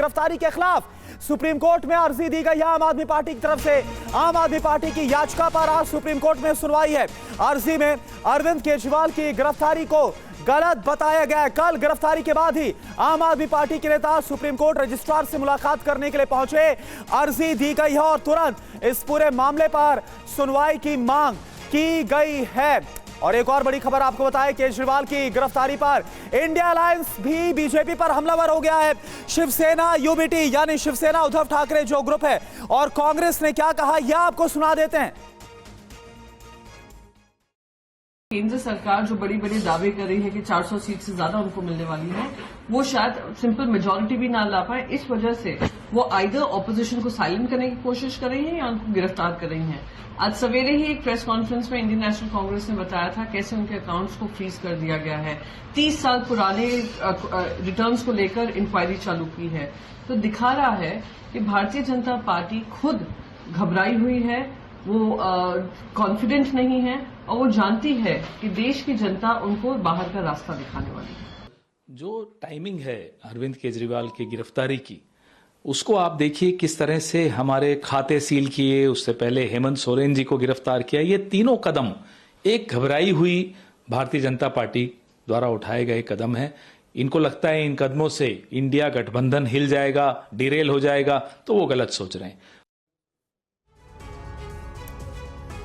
गिरफ्तारी के खिलाफ सुप्रीम कोर्ट में अर्जी दी गई है आम आदमी पार्टी की तरफ से। आम आदमी पार्टी की याचिका पर आज सुप्रीम कोर्ट में सुनवाई है। अर्जी में अरविंद केजरीवाल की गिरफ्तारी को गलत बताया गया है। कल गिरफ्तारी के बाद ही आम आदमी पार्टी के नेता सुप्रीम कोर्ट रजिस्ट्रार से मुलाकात करने के लिए पहुंचे। अर्जी दी गई है और तुरंत इस पूरे मामले पर सुनवाई की मांग की गई है। और एक और बड़ी खबर आपको बताएं, केजरीवाल की गिरफ्तारी पर इंडिया अलायंस भी बीजेपी पर हमलावर हो गया है। शिवसेना यूबीटी यानी शिवसेना उद्धव ठाकरे जो ग्रुप है और कांग्रेस ने क्या कहा यह आपको सुना देते हैं। केंद्र सरकार जो बड़ी बड़ी दावे कर रही है कि 400 सीट से ज्यादा उनको मिलने वाली है, वो शायद सिंपल मेजोरिटी भी ना ला पाए। इस वजह से वो आइदर ऑपोजिशन को साइलेंट करने की कोशिश कर रही है या उनको गिरफ्तार कर रही है। आज सवेरे ही एक प्रेस कॉन्फ्रेंस में इंडियन नेशनल कांग्रेस ने बताया था कैसे उनके अकाउंट्स को फ्रीज कर दिया गया है। 30 साल पुराने रिटर्न्स को लेकर इंक्वायरी चालू की है। तो दिखा रहा है कि भारतीय जनता पार्टी खुद घबराई हुई है, वो कॉन्फिडेंट नहीं है और वो जानती है कि देश की जनता उनको बाहर का रास्ता दिखाने वाली है। जो टाइमिंग है अरविंद केजरीवाल की गिरफ्तारी की, उसको आप देखिए किस तरह से हमारे खाते सील किए, उससे पहले हेमंत सोरेन जी को गिरफ्तार किया। ये तीनों कदम एक घबराई हुई भारतीय जनता पार्टी द्वारा उठाए गए कदम है। इनको लगता है इन कदमों से इंडिया गठबंधन हिल जाएगा, डिरेल हो जाएगा, तो वो गलत सोच रहे हैं।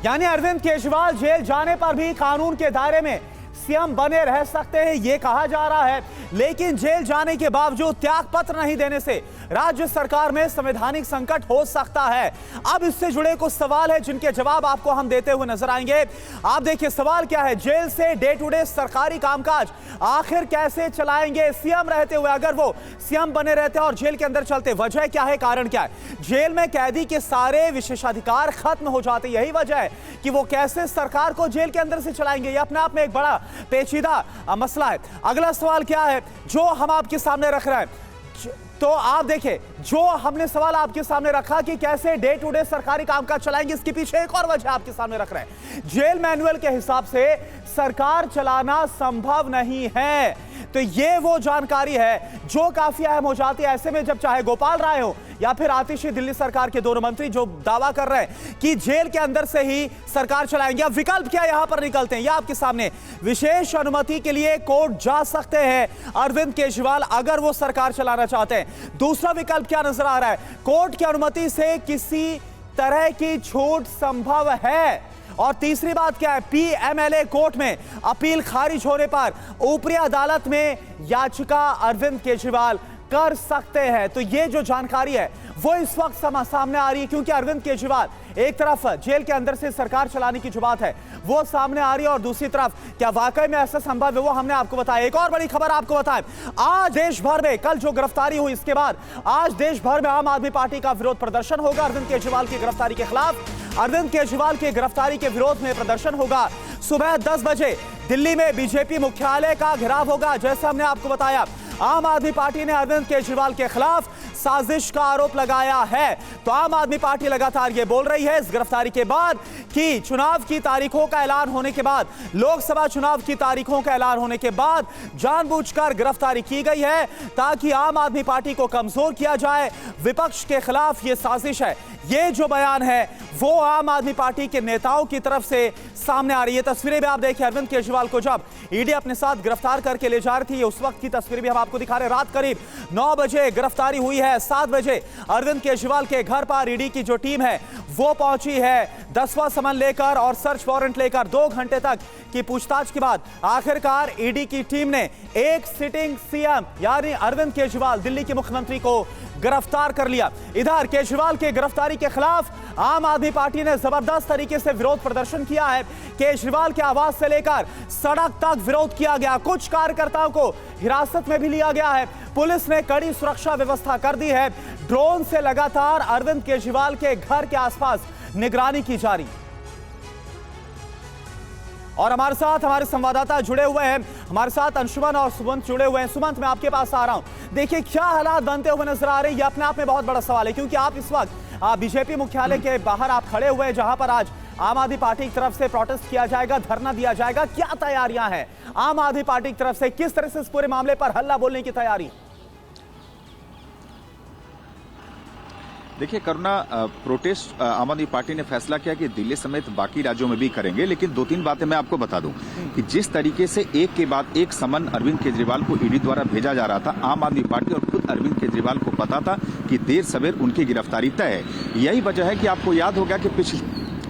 यानी अरविंद केजरीवाल जेल जाने पर भी कानून के दायरे में सीएम बने रह सकते हैं ये कहा जा रहा है, लेकिन जेल जाने के बावजूद त्याग पत्र नहीं देने से राज्य सरकार में संवैधानिक संकट हो सकता है। अब इससे जुड़े कुछ सवाल है जिनके जवाब आपको हम देते हुए नजर आएंगे। आप देखिए सवाल क्या है, जेल से डे टू डे सरकारी कामकाज आखिर कैसे चलाएंगे सीएम रहते हुए? अगर वो सीएम बने रहते और जेल के अंदर चलते, वजह क्या है, कारण क्या है? जेल में कैदी के सारे विशेषाधिकार खत्म हो जाते, यही वजह है कि वो कैसे सरकार को जेल के अंदर से चलाएंगे। ये अपने आप में एक बड़ा पेचीदा मसला है। अगला सवाल क्या है जो हम आपके सामने रख रहे हैं, तो आप देखिए जो हमने सवाल आपके सामने रखा कि कैसे डे टू डे सरकारी कामकाज चलाएंगे, इसके पीछे एक और वजह आपके सामने रख रहे हैं। जेल मैनुअल के हिसाब से सरकार चलाना संभव नहीं है। तो ये वो जानकारी है जो काफी अहम हो जाती है। ऐसे में जब चाहे गोपाल राय हो या फिर आतिशी दिल्ली सरकार के दोनों मंत्री जो दावा कर रहे हैं कि जेल के अंदर से ही सरकार चलाएंगे, अब विकल्प क्या यहां पर निकलते हैं ये आपके सामने। विशेष अनुमति के लिए कोर्ट जा सकते हैं अरविंद केजरीवाल अगर वो सरकार चलाना चाहते हैं। दूसरा विकल्प क्या नजर आ रहा है, कोर्ट की अनुमति से किसी तरह की छूट संभव है। और तीसरी बात क्या है, पीएमएलए कोर्ट में अपील खारिज होने पर ऊपरी अदालत में याचिका अरविंद केजरीवाल कर सकते हैं। तो ये जो जानकारी है वो इस वक्त सामने आ रही है, क्योंकि अरविंद केजरीवाल एक तरफ जेल के अंदर से सरकार चलाने की जो बात है वो सामने आ रही है और दूसरी तरफ क्या वाकई में ऐसा संभव है वो हमने आपको बताया। एक और बड़ी खबर आपको बताएं, आज देश भर में कल जो गिरफ्तारी हुई इसके बाद आज देश भर में आम आदमी पार्टी का विरोध प्रदर्शन होगा अरविंद केजरीवाल की गिरफ्तारी के खिलाफ। अरविंद केजरीवाल की गिरफ्तारी के विरोध में प्रदर्शन होगा। सुबह 10 बजे दिल्ली में बीजेपी मुख्यालय का घेराव होगा। जैसा हमने आपको बताया, आम आदमी पार्टी ने अरविंद केजरीवाल के खिलाफ साजिश का आरोप लगाया है। तो आम आदमी पार्टी लगातार ये बोल रही है इस गिरफ्तारी के बाद कि चुनाव की तारीखों का ऐलान होने के बाद, लोकसभा चुनाव की तारीखों का ऐलान होने के बाद जानबूझकर गिरफ्तारी की गई है ताकि आम आदमी पार्टी को कमजोर किया जाए। विपक्ष के खिलाफ ये साजिश है। ये जो बयान है वो आम आदमी पार्टी के नेताओं की तरफ से सामने आ रही है। तस्वीरें भी आप देखिए, अरविंद केजरीवाल को जब ईडी अपने साथ गिरफ्तार करके ले जा रही थी उस वक्त की तस्वीरें भी हम आपको दिखा रहे हैं। रात करीब 9 बजे गिरफ्तारी हुई है। 7 बजे अरविंद केजरीवाल के घर पर ईडी की जो टीम है वो पहुंची है 10वां समन लेकर और सर्च वारंट लेकर। 2 घंटे तक की पूछताछ के बाद आखिरकार ईडी की टीम ने एक सिटिंग सीएम यानी अरविंद केजरीवाल दिल्ली के मुख्यमंत्री को गिरफ्तार कर लिया। इधर केजरीवाल की गिरफ्तारी के खिलाफ आम आदमी पार्टी ने जबरदस्त तरीके से विरोध प्रदर्शन किया है। केजरीवाल के आवास से लेकर सड़क तक विरोध किया गया। कुछ कार्यकर्ताओं को हिरासत में भी लिया गया है। पुलिस ने कड़ी सुरक्षा व्यवस्था कर दी है। ड्रोन से लगातार अरविंद केजरीवाल के घर के आसपास निगरानी की जा रही। और हमारे साथ हमारे संवाददाता जुड़े हुए हैं, हमारे साथ अंशुमन और सुमंत जुड़े हुए हैं। सुमंत, मैं आपके पास आ रहा हूं। देखिए क्या हालात बनते हुए नजर आ रहे हैं, ये अपने आप में बहुत बड़ा सवाल है, क्योंकि आप इस वक्त बीजेपी मुख्यालय के बाहर आप खड़े हुए हैं जहां पर आज आम आदमी पार्टी की तरफ से प्रोटेस्ट किया जाएगा, धरना दिया जाएगा। क्या तैयारियां हैं आम आदमी पार्टी की तरफ से, किस तरह से इस पूरे मामले पर हल्ला बोलने की तैयारी? देखिए करुणा, प्रोटेस्ट आम आदमी पार्टी ने फैसला किया कि दिल्ली समेत बाकी राज्यों में भी करेंगे, लेकिन 2-3 बातें मैं आपको बता दूं कि जिस तरीके से एक के बाद एक समन अरविंद केजरीवाल को ईडी द्वारा भेजा जा रहा था, आम आदमी पार्टी और खुद अरविंद केजरीवाल को पता था कि देर सवेर उनकी गिरफ्तारी तय है। यही वजह है कि आपको याद होगा कि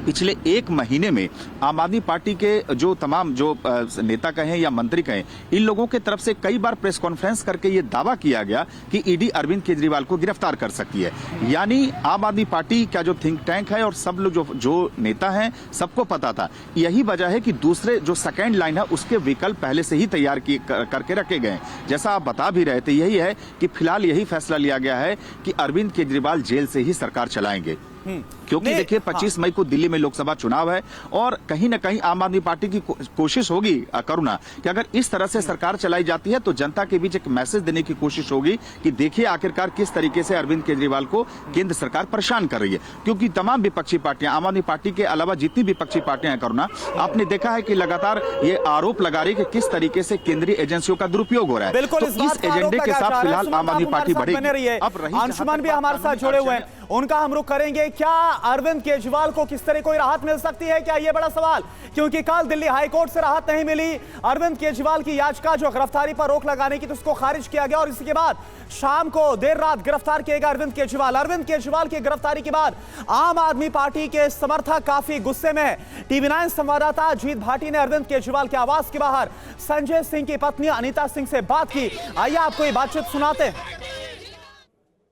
पिछले 1 महीने में आम आदमी पार्टी के जो तमाम जो नेता कहें या मंत्री कहें, इन लोगों के तरफ से कई बार प्रेस कॉन्फ्रेंस करके ये दावा किया गया कि ईडी अरविंद केजरीवाल को गिरफ्तार कर सकती है। यानी आम आदमी पार्टी का जो थिंक टैंक है और सब लोग जो नेता हैं, सबको पता था। यही वजह है कि दूसरे जो सेकेंड लाइन है उसके विकल्प पहले से ही तैयार करके रखे गए। जैसा आप बता भी रहे थे, यही है कि फिलहाल यही फैसला लिया गया है कि अरविंद केजरीवाल जेल से ही सरकार चलाएंगे, क्योंकि देखिए 25 मई को दिल्ली में लोकसभा चुनाव है और कहीं ना कहीं आम आदमी पार्टी की कोशिश होगी करुणा कि अगर इस तरह से सरकार चलाई जाती है तो जनता के बीच एक मैसेज देने की कोशिश होगी कि देखिए आखिरकार किस तरीके से अरविंद केजरीवाल को केंद्र सरकार परेशान कर रही है। क्योंकि तमाम विपक्षी पार्टियां, आम आदमी पार्टी के अलावा जितनी विपक्षी पार्टियां हैं करुणा, आपने देखा है कि लगातार ये आरोप लगा रही है कि किस तरीके से केंद्रीय एजेंसियों का दुरुपयोग हो रहा है। बिल्कुल, तो इस एजेंडे के साथ फिलहाल आम आदमी पार्टी बढ़ेगी। अंशुमन भी हमारे साथ जुड़े हुए हैं, उनका हम रुख करेंगे। क्या अरविंद केजरीवाल को किस तरह कोई राहत मिल सकती है, क्या यह बड़ा सवाल, क्योंकि कल दिल्ली हाईकोर्ट से राहत नहीं मिली। अरविंद केजरीवाल की याचिका जो गिरफ्तारी पर रोक लगाने की, तो उसको खारिज किया गया और इसके बाद शाम को देर रात गिरफ्तार किया गया अरविंद केजरीवाल। अरविंद केजरीवाल की गिरफ्तारी के बाद आम आदमी पार्टी के समर्थक काफी गुस्से में है। टीवी 9 संवाददाता अजीत भाटी ने अरविंद केजरीवाल के आवास के बाहर संजय सिंह की पत्नी अनीता सिंह से बात की। आइए आपको ये बातचीत सुनाते हैं।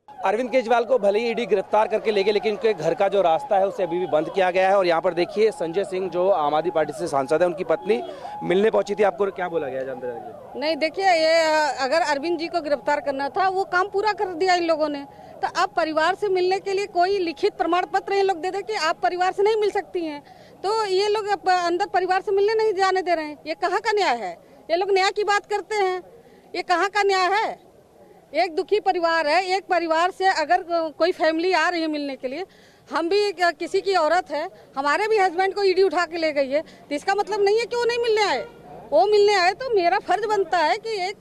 अरविंद केजरीवाल को भले ही ईडी गिरफ्तार करके ले गए, लेकिन उनके घर का जो रास्ता है उसे अभी भी बंद किया गया है। और यहाँ पर देखिए संजय सिंह जो आम आदमी पार्टी से सांसद है, उनकी पत्नी मिलने पहुंची थी। आपको क्या बोला गया जानते हैं? नहीं, देखिए, ये अगर अरविंद जी को गिरफ्तार करना था वो काम पूरा कर दिया इन लोगों ने। तो अब परिवार से मिलने के लिए कोई लिखित प्रमाण पत्र ये लोग दे दे कि आप परिवार से नहीं मिल सकती हैं, तो ये लोग अंदर परिवार से मिलने नहीं जाने दे रहे हैं। ये कहाँ का न्याय है? ये लोग न्याय की बात करते हैं, ये कहाँ का न्याय है? एक दुखी परिवार है, एक परिवार से अगर कोई फैमिली आ रही है मिलने के लिए, हम भी किसी की औरत है, हमारे भी हस्बैंड को ईडी उठा के ले गई है, तो इसका मतलब नहीं है कि वो नहीं मिलने आए। वो मिलने आए तो मेरा फर्ज बनता है कि एक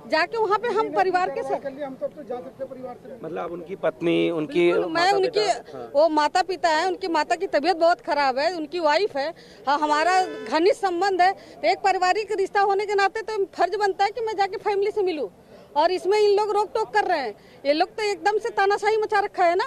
जाके वहाँ पे हम परिवार के साथ, हम तो जा सकते परिवार से, मतलब उनकी पत्नी, उनकी मैं उनकी वो माता पिता है, उनकी माता की तबीयत बहुत खराब है, उनकी वाइफ है, हमारा घनिष्ठ संबंध है, तो एक पारिवारिक रिश्ता होने के नाते तो फर्ज बनता है कि मैं जाके फैमिली से मिलूं। और इसमें इन लोग रोक टोक कर रहे हैं। ये लोग तो एकदम से तानाशाही मचा रखा है ना।